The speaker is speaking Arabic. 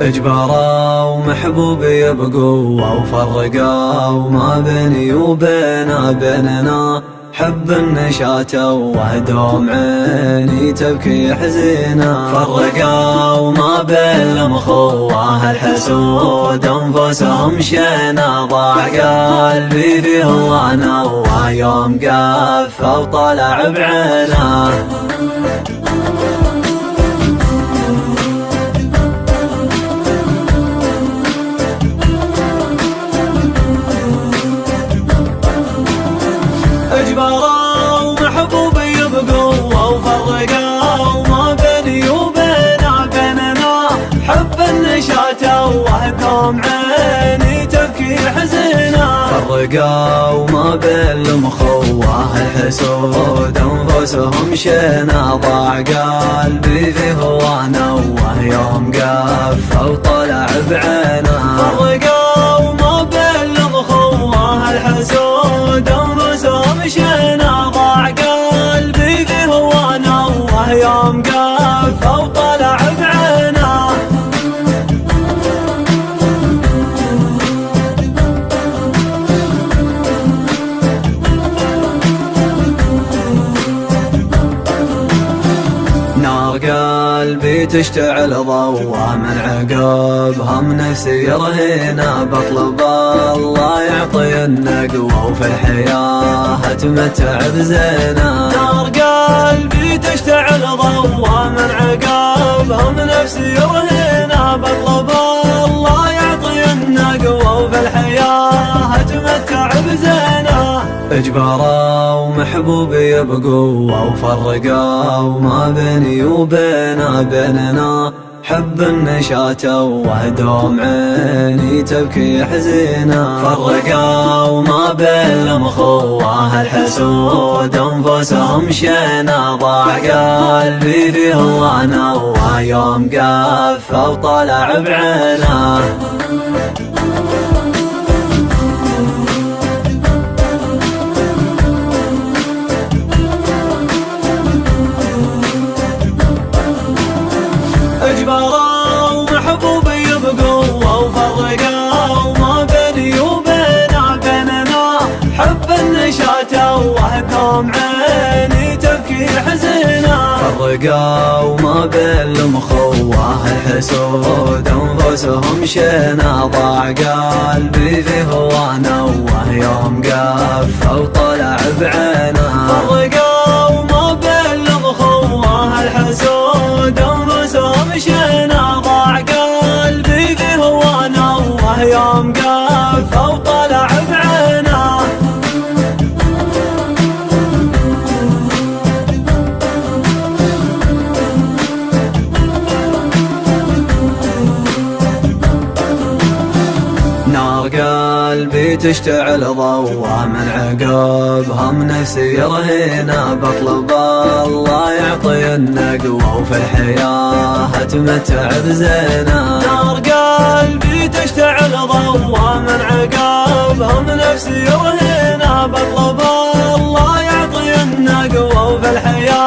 اجبروا محبوبي بقوة وفرقوا ما بيني وبيننا حب النشاة وهدوم عيني تبكي حزينة. فرقوا ما بين المخوة الحسود انفسهم شينا. ضاع قلبي في هوانا ويوم قف وطلع بعينه. اجبروا محبوبي بقوة وفرقوا ما بيني وبيننا حب النشاة وهدوم عيني تبكي حزينة. فرقوا ما بين المخوة الحسود انفسهم شينا. ضاع قلبي في هوانا ويوم قف وطلع بعينه. فرقوا ما بين المخوة الحسود انفسهم شينا. ضاع قلبي في هوانا ويوم قف وطلع بعينه. نار قلبي تشتعل ضوى من عقبها من نفسي رهينة. بطلب الله يعطي النقوة وفي الحياة اتمتع بزينة. نار قلبي تشتعل ضوى من عقبها من نفسي رهينة. بطلب الله يعطي النقوة وفي الحياة اتمتع بزينة. اجبروا محبوبي بقوة وفرقوا ما بيني وبيننا حب النشاة وهدوم عيني تبكي حزينة. فرقوا ما بين المخوة الحسود انفسهم شينا. ضاع قلبي في هوانا ويوم قف وطلع بعينه. اجبروا محبوبي بقوة وفرقوا ما بيني وبيننا حب النشاة وهدوم عيني تبكي حزينة. فرقوا ما بين المخوة الحسود انفسهم شينا. ضاع قلبي في هوانا ويوم قف وطلع بعينه. فرقوا ما بين المخوة الحسود انفسهم شينا. ضاع قلبي في هوانا ويوم قف وطلع بعينه. نار قلبي تشتعل ضوى من عقبها من نفسي رهينة. بطلب الله يعطي النقوة وفي الحياة اتمتع بزينة. نار قلبي تشتعل ضوى من عقبها من نفسي رهينة. بطلب الله يعطي النقوة وفي الحياة